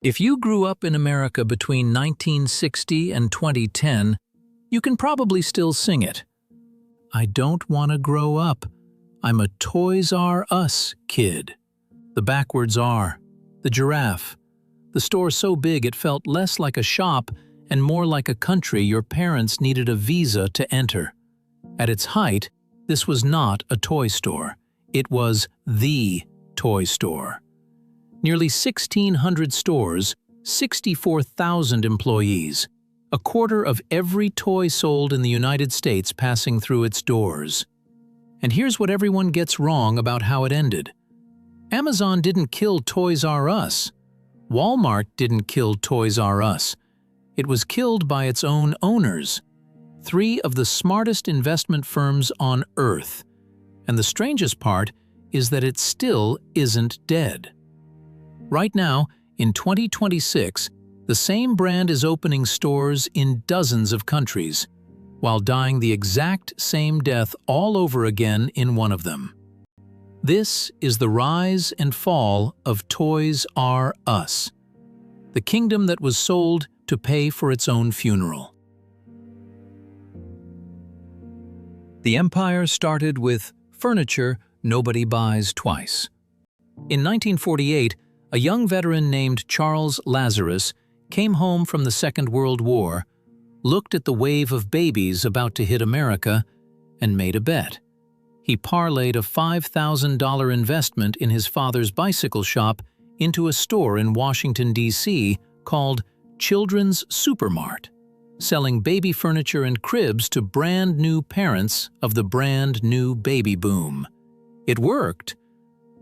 If you grew up in America between 1960 and 2010, you can probably still sing it. I don't want to grow up. I'm a Toys R Us kid. The backwards R, the giraffe. The store so big it felt less like a shop and more like a country your parents needed a visa to enter. At its height, this was not a toy store. It was the toy store. Nearly 1,600 stores, 64,000 employees, a quarter of every toy sold in the United States passing through its doors. And here's what everyone gets wrong about how it ended. Amazon didn't kill Toys R Us. Walmart didn't kill Toys R Us. It was killed by its own owners, three of the smartest investment firms on Earth. And the strangest part is that it still isn't dead. Right now, in 2026, the same brand is opening stores in dozens of countries, while dying the exact same death all over again in one of them. This is the rise and fall of Toys R Us, the kingdom that was sold to pay for its own funeral. The empire started with furniture nobody buys twice. In 1948, a young veteran named Charles Lazarus came home from the Second World War, looked at the wave of babies about to hit America, and made a bet. He parlayed a $5,000 investment in his father's bicycle shop into a store in Washington, D.C. called Children's Supermart, selling baby furniture and cribs to brand new parents of the brand new baby boom. It worked,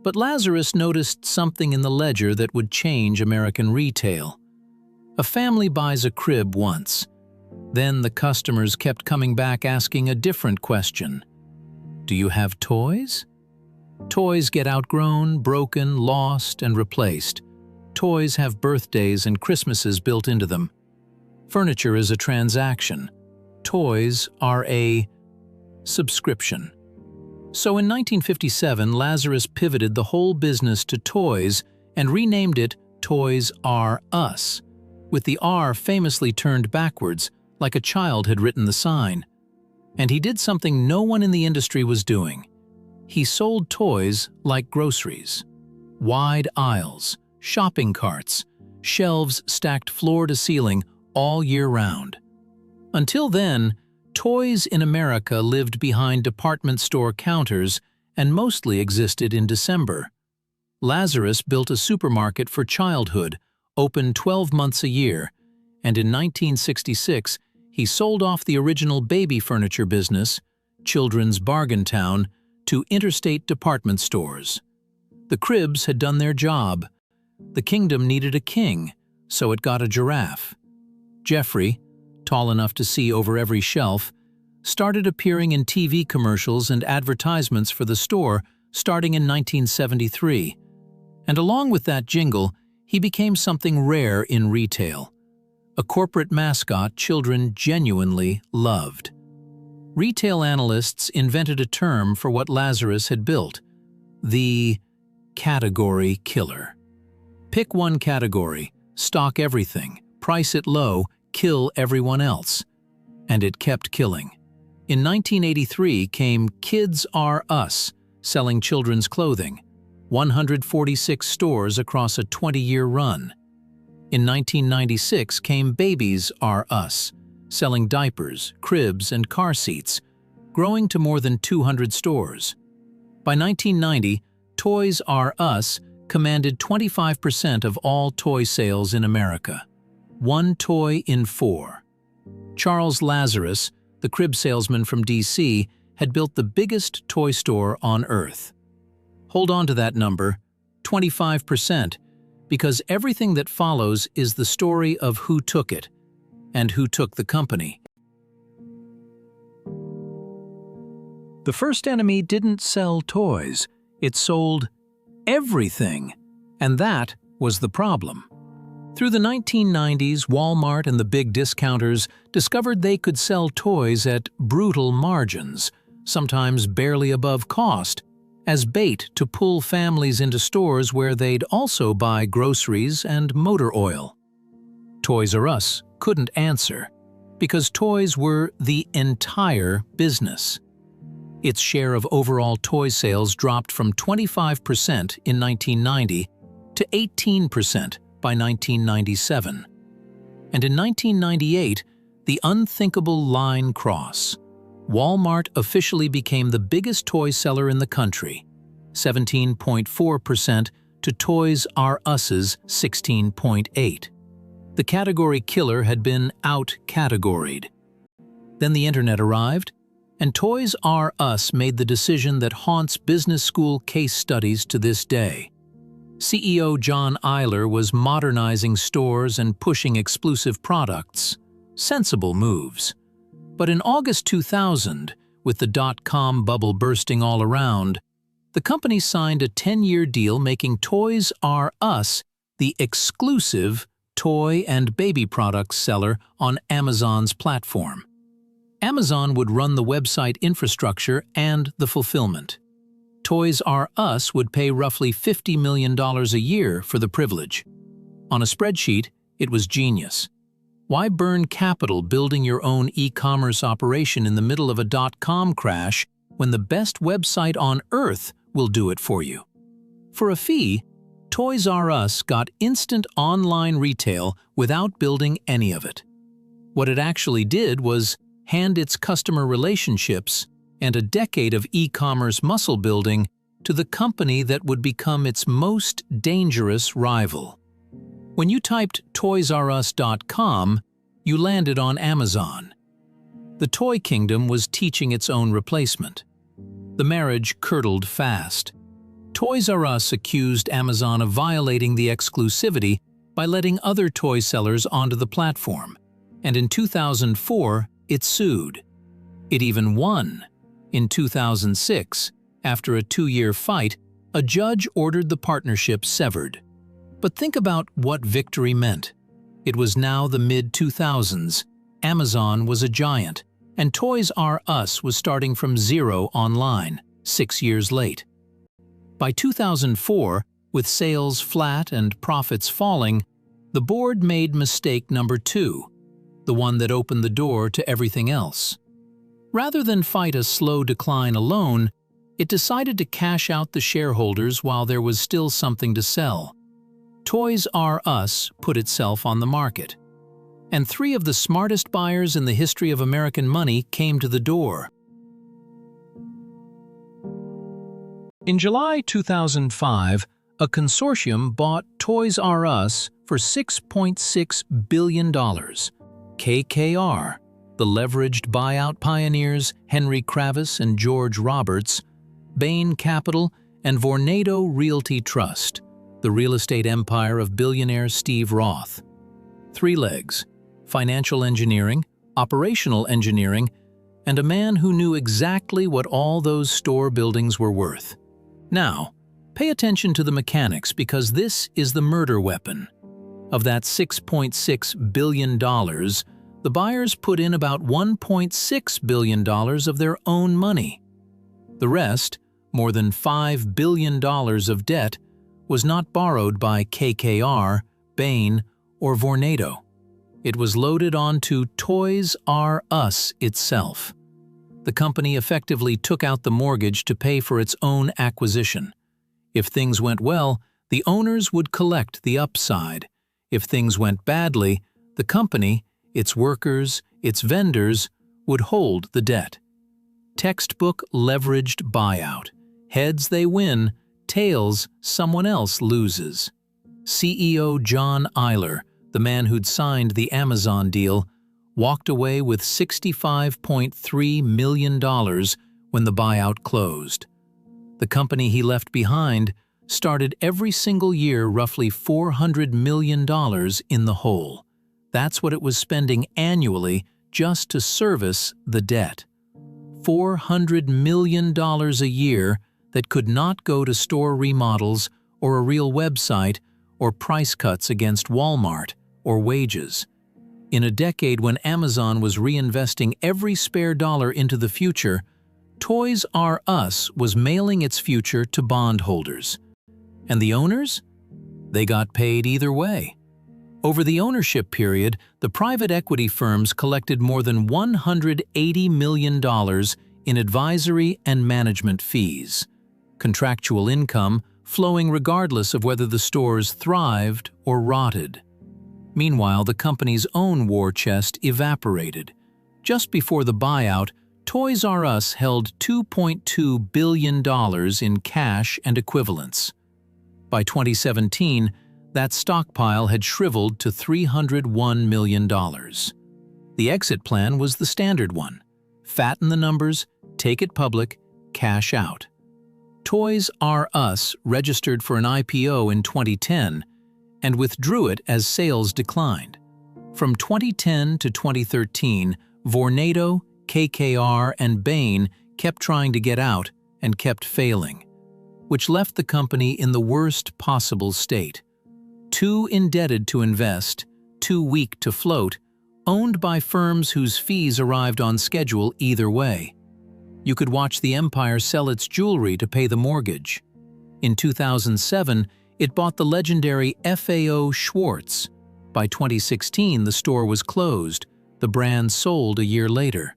but Lazarus noticed something in the ledger that would change American retail. A family buys a crib once. Then the customers kept coming back asking a different question. Do you have toys? Toys get outgrown, broken, lost, and replaced. Toys have birthdays and Christmases built into them. Furniture is a transaction. Toys are a subscription. So in 1957, Lazarus pivoted the whole business to toys and renamed it Toys R Us, with the R famously turned backwards, like a child had written the sign. And he did something no one in the industry was doing. He sold toys like groceries. Wide aisles, shopping carts, shelves stacked floor to ceiling all year round. Until then, toys in America lived behind department store counters and mostly existed in December. Lazarus built a supermarket for childhood, open 12 months a year, and in 1966, he sold off the original baby furniture business, Children's Bargain Town, to interstate department stores. The cribs had done their job. The kingdom needed a king, so it got a giraffe. Geoffrey, tall enough to see over every shelf, started appearing in TV commercials and advertisements for the store starting in 1973. And along with that jingle, he became something rare in retail. A corporate mascot children genuinely loved. Retail analysts invented a term for what Lazarus had built: the category killer. Pick one category, stock everything, price it low, kill everyone else. And it kept killing. In 1983 came Kids R Us, selling children's clothing, 146 stores across a 20-year run. In 1996 came Babies R Us, selling diapers, cribs, and car seats, growing to more than 200 stores. By 1990, Toys R Us commanded 25% of all toy sales in America. One toy in four. Charles Lazarus, the crib salesman from D.C., had built the biggest toy store on Earth. Hold on to that number, 25%, because everything that follows is the story of who took it and who took the company. The first enemy didn't sell toys, it sold everything, and that was the problem. Through the 1990s, Walmart and the big discounters discovered they could sell toys at brutal margins, sometimes barely above cost, as bait to pull families into stores where they'd also buy groceries and motor oil. Toys R Us couldn't answer, because toys were the entire business. Its share of overall toy sales dropped from 25% in 1990 to 18% by 1997. And in 1998, the unthinkable line cross. Walmart officially became the biggest toy seller in the country, 17.4% to Toys R Us's 16.8%. The category killer had been out-categoried. Then the internet arrived, and Toys R Us made the decision that haunts business school case studies to this day. CEO John Eyler was modernizing stores and pushing exclusive products. Sensible moves. But in August 2000, with the dot-com bubble bursting all around, the company signed a 10-year deal making Toys R Us the exclusive toy and baby products seller on Amazon's platform. Amazon would run the website infrastructure and the fulfillment. Toys R Us would pay roughly $50 million a year for the privilege. On a spreadsheet, it was genius. Why burn capital building your own e-commerce operation in the middle of a dot-com crash when the best website on earth will do it for you? For a fee, Toys R Us got instant online retail without building any of it. What it actually did was hand its customer relationships and a decade of e-commerce muscle building to the company that would become its most dangerous rival. When you typed toysrus.com, you landed on Amazon. The toy kingdom was teaching its own replacement. The marriage curdled fast. Toys R Us accused Amazon of violating the exclusivity by letting other toy sellers onto the platform, and in 2004, it sued. It even won. In 2006, after a 2-year fight, a judge ordered the partnership severed. But think about what victory meant. It was now the mid-2000s, Amazon was a giant, and Toys R Us was starting from zero online, 6 years late. By 2004, with sales flat and profits falling, the board made mistake number 2, the one that opened the door to everything else. Rather than fight a slow decline alone, it decided to cash out the shareholders while there was still something to sell. Toys R Us put itself on the market. And 3 of the smartest buyers in the history of American money came to the door. In July 2005, a consortium bought Toys R Us for $6.6 billion. KKR, the leveraged buyout pioneers Henry Kravis and George Roberts, Bain Capital, and Vornado Realty Trust, the real estate empire of billionaire Steve Roth. 3 legs: financial engineering, operational engineering, and a man who knew exactly what all those store buildings were worth. Now, pay attention to the mechanics because this is the murder weapon. Of that $6.6 billion, the buyers put in about $1.6 billion of their own money. The rest, more than $5 billion of debt, was not borrowed by KKR, Bain, or Vornado. It was loaded onto Toys R Us itself. The company effectively took out the mortgage to pay for its own acquisition. If things went well, the owners would collect the upside. If things went badly, the company, its workers, its vendors, would hold the debt. Textbook leveraged buyout. Heads they win, tails someone else loses. CEO John Eyler, the man who'd signed the Amazon deal, walked away with $65.3 million when the buyout closed. The company he left behind started every single year roughly $400 million in the hole. That's what it was spending annually just to service the debt. $400 million a year that could not go to store remodels or a real website or price cuts against Walmart or wages. In a decade when Amazon was reinvesting every spare dollar into the future, Toys R Us was mailing its future to bondholders. And the owners? They got paid either way. Over the ownership period, the private equity firms collected more than $180 million in advisory and management fees, contractual income flowing regardless of whether the stores thrived or rotted. Meanwhile, the company's own war chest evaporated. Just before the buyout, Toys R Us held $2.2 billion in cash and equivalents. By 2017, that stockpile had shriveled to $301 million. The exit plan was the standard one: fatten the numbers, take it public, cash out. Toys R Us registered for an IPO in 2010 and withdrew it as sales declined. From 2010 to 2013, Vornado, KKR, and Bain kept trying to get out and kept failing, which left the company in the worst possible state. Too indebted to invest, too weak to float, owned by firms whose fees arrived on schedule either way. You could watch the empire sell its jewelry to pay the mortgage. In 2007, it bought the legendary FAO Schwarz. By 2016, the store was closed. The brand sold a year later.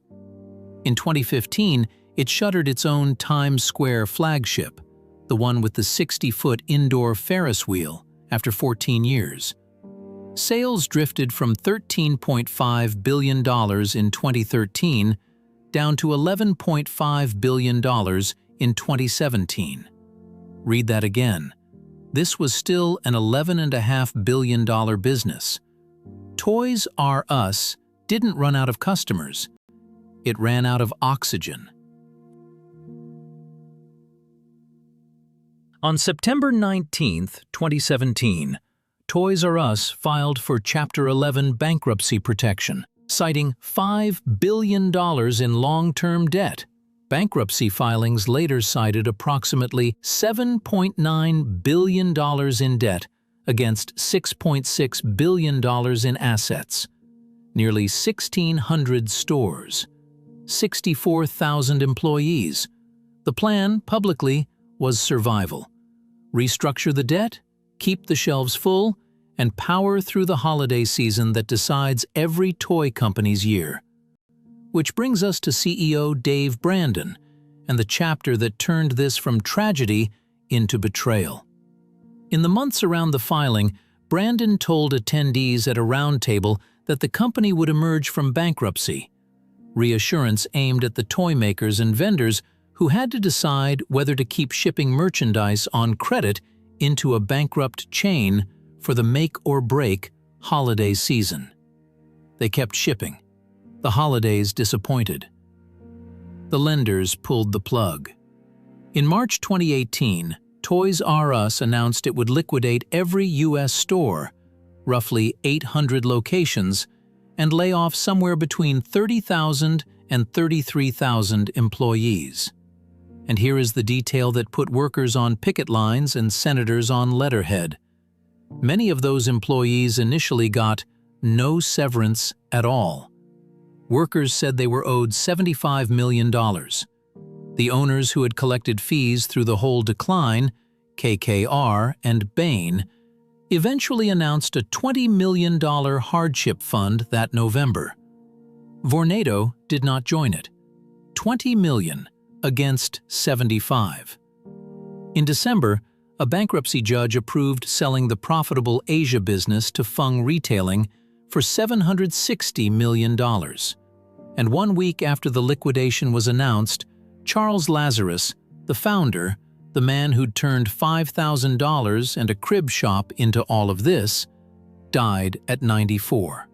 In 2015, it shuttered its own Times Square flagship, the one with the 60-foot indoor Ferris wheel, after 14 years. Sales drifted from $13.5 billion in 2013 down to $11.5 billion in 2017. Read that again. This was still an $11.5 billion business. Toys R Us didn't run out of customers. It ran out of oxygen. On September 19, 2017, Toys R Us filed for Chapter 11 bankruptcy protection, citing $5 billion in long-term debt. Bankruptcy filings later cited approximately $7.9 billion in debt against $6.6 billion in assets, nearly 1,600 stores, 64,000 employees. The plan, publicly, was survival. Restructure the debt, keep the shelves full, and power through the holiday season that decides every toy company's year. Which brings us to CEO Dave Brandon and the chapter that turned this from tragedy into betrayal. In the months around the filing, Brandon told attendees at a roundtable that the company would emerge from bankruptcy, reassurance aimed at the toy makers and vendors who had to decide whether to keep shipping merchandise on credit into a bankrupt chain for the make-or-break holiday season. They kept shipping. The holidays disappointed. The lenders pulled the plug. In March 2018, Toys R Us announced it would liquidate every U.S. store, roughly 800 locations, and lay off somewhere between 30,000 and 33,000 employees. And here is the detail that put workers on picket lines and senators on letterhead. Many of those employees initially got no severance at all. Workers said they were owed $75 million. The owners who had collected fees through the whole decline, KKR and Bain, eventually announced a $20 million hardship fund that November. Vornado did not join it. $20 million against $75. In December, a bankruptcy judge approved selling the profitable Asia business to Fung Retailing for $760 million. And 1 week after the liquidation was announced, Charles Lazarus, the founder, the man who'd turned $5,000 and a crib shop into all of this, died at 94.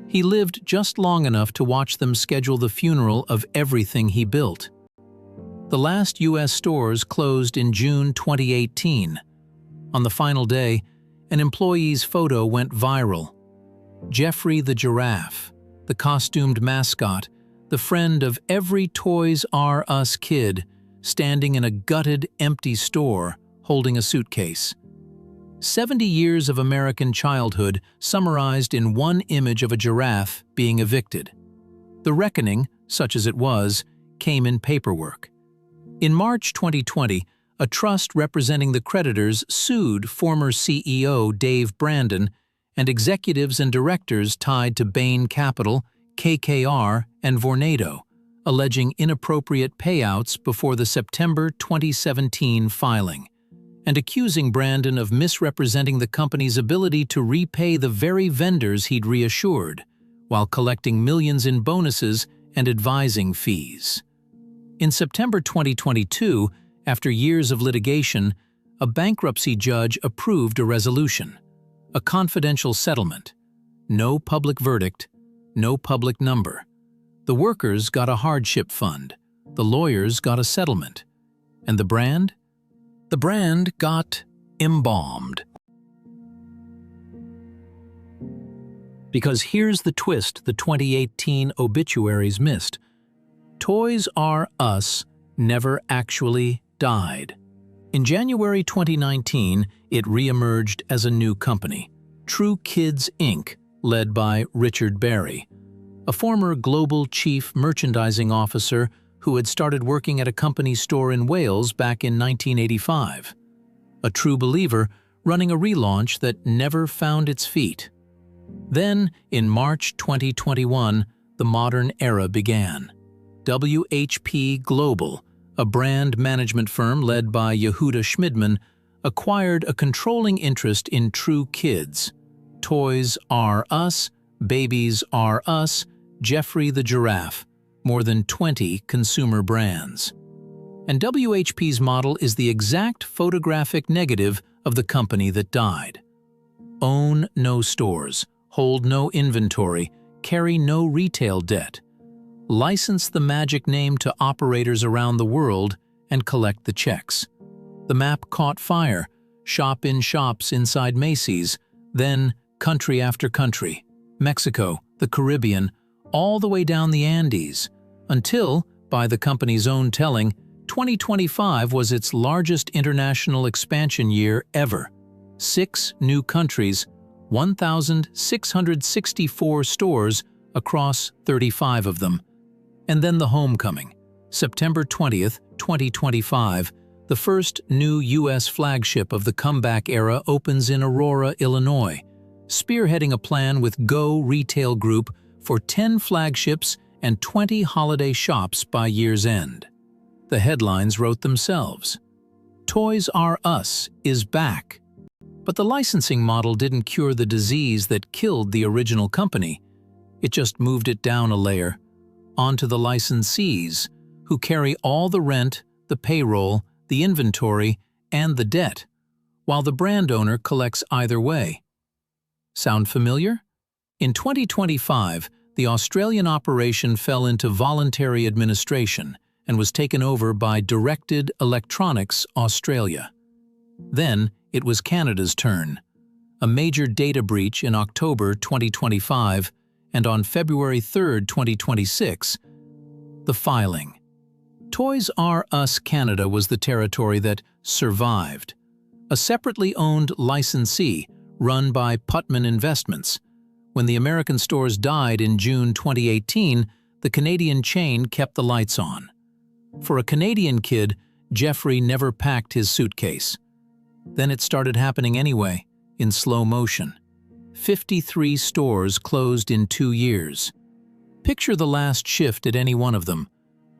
He lived just long enough to watch them schedule the funeral of everything he built. The last U.S. stores closed in June 2018. On the final day, an employee's photo went viral. Geoffrey the giraffe, the costumed mascot, the friend of every Toys R Us kid, standing in a gutted, empty store holding a suitcase. 70 years of American childhood summarized in one image of a giraffe being evicted. The reckoning, such as it was, came in paperwork. In March 2020, a trust representing the creditors sued former CEO Dave Brandon and executives and directors tied to Bain Capital, KKR, and Vornado, alleging inappropriate payouts before the September 2017 filing, and accusing Brandon of misrepresenting the company's ability to repay the very vendors he'd reassured, while collecting millions in bonuses and advising fees. In September 2022, after years of litigation, a bankruptcy judge approved a resolution, a confidential settlement. No public verdict, no public number. The workers got a hardship fund, the lawyers got a settlement, and the brand? The brand got embalmed. Because here's the twist the 2018 obituaries missed. Toys R Us never actually died. In January 2019, it re-emerged as a new company, True Kids Inc., led by Richard Berry, a former global chief merchandising officer who had started working at a company store in Wales back in 1985. A true believer running a relaunch that never found its feet. Then, in March 2021, the modern era began. WHP Global, a brand management firm led by Yehuda Schmidman, acquired a controlling interest in True Kids, Toys R Us, Babies R Us, Geoffrey the Giraffe, more than 20 consumer brands. And WHP's model is the exact photographic negative of the company that died. Own no stores, hold no inventory, carry no retail debt. License the magic name to operators around the world and collect the checks. The map caught fire, shop in shops inside Macy's, then country after country, Mexico, the Caribbean, all the way down the Andes, until, by the company's own telling, 2025 was its largest international expansion year ever. 6 new countries, 1,664 stores across 35 of them. And then the homecoming. September 20th, 2025, the first new U.S. flagship of the comeback era opens in Aurora, Illinois, spearheading a plan with Go Retail Group for 10 flagships and 20 holiday shops by year's end. The headlines wrote themselves. Toys R Us is back. But the licensing model didn't cure the disease that killed the original company. It just moved it down a layer, onto the licensees, who carry all the rent, the payroll, the inventory, and the debt, while the brand owner collects either way. Sound familiar? In 2025, the Australian operation fell into voluntary administration and was taken over by Directed Electronics Australia. Then, it was Canada's turn. A major data breach in October 2025, and on February 3, 2026, the filing. Toys R Us Canada was the territory that survived. A separately owned licensee run by Putman Investments. When the American stores died in June 2018, the Canadian chain kept the lights on. For a Canadian kid, Geoffrey never packed his suitcase. Then it started happening anyway, in slow motion. 53 stores closed in 2 years. Picture the last shift at any one of them.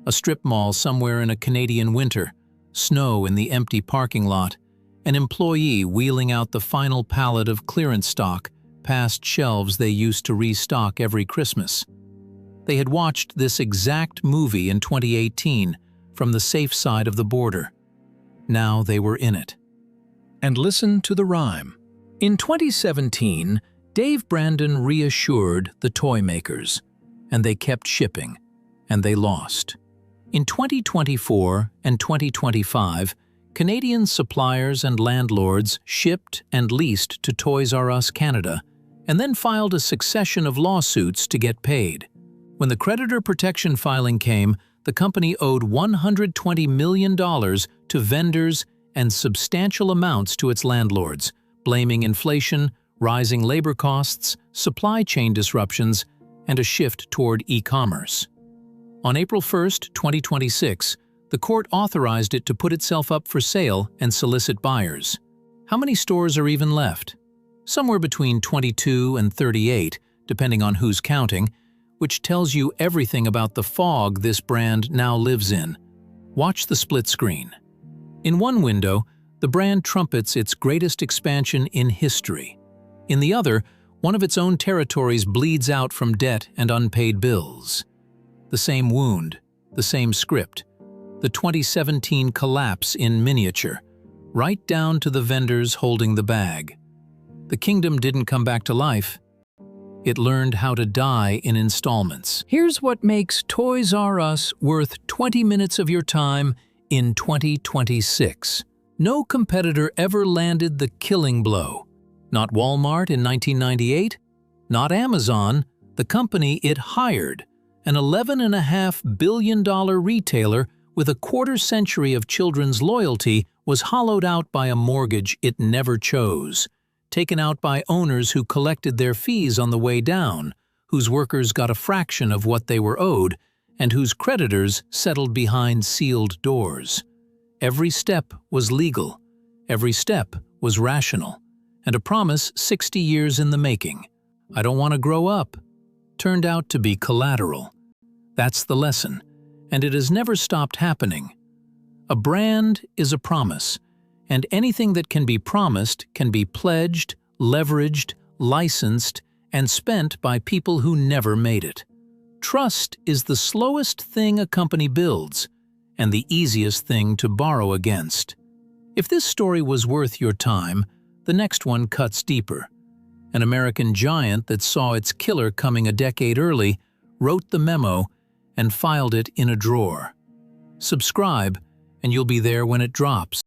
A strip mall somewhere in a Canadian winter, snow in the empty parking lot, an employee wheeling out the final pallet of clearance stock past shelves they used to restock every Christmas. They had watched this exact movie in 2018 from the safe side of the border. Now they were in it. And listen to the rhyme. In 2017, Dave Brandon reassured the toy makers, and they kept shipping, and they lost. In 2024 and 2025, Canadian suppliers and landlords shipped and leased to Toys R Us Canada, and then filed a succession of lawsuits to get paid. When the creditor protection filing came, the company owed $120 million to vendors and substantial amounts to its landlords, blaming inflation, rising labor costs, supply chain disruptions, and a shift toward e-commerce. On April 1, 2026, the court authorized it to put itself up for sale and solicit buyers. How many stores are even left? Somewhere between 22 and 38, depending on who's counting, which tells you everything about the fog this brand now lives in. Watch the split screen. In one window, the brand trumpets its greatest expansion in history. In the other, one of its own territories bleeds out from debt and unpaid bills. The same wound, the same script, the 2017 collapse in miniature, right down to the vendors holding the bag. The kingdom didn't come back to life. It learned how to die in installments. Here's what makes Toys R Us worth 20 minutes of your time in 2026. No competitor ever landed the killing blow. Not Walmart in 1998, not Amazon, the company it hired, an $11.5 billion retailer with a quarter-century of children's loyalty, was hollowed out by a mortgage it never chose, taken out by owners who collected their fees on the way down, whose workers got a fraction of what they were owed, and whose creditors settled behind sealed doors. Every step was legal, every step was rational, and a promise 60 years in the making. I don't want to grow up. Turned out to be collateral. That's the lesson, and it has never stopped happening. A brand is a promise, and anything that can be promised can be pledged, leveraged, licensed, and spent by people who never made it. Trust is the slowest thing a company builds, and the easiest thing to borrow against. If this story was worth your time, the next one cuts deeper. An American giant that saw its killer coming a decade early wrote the memo and filed it in a drawer. Subscribe, and you'll be there when it drops.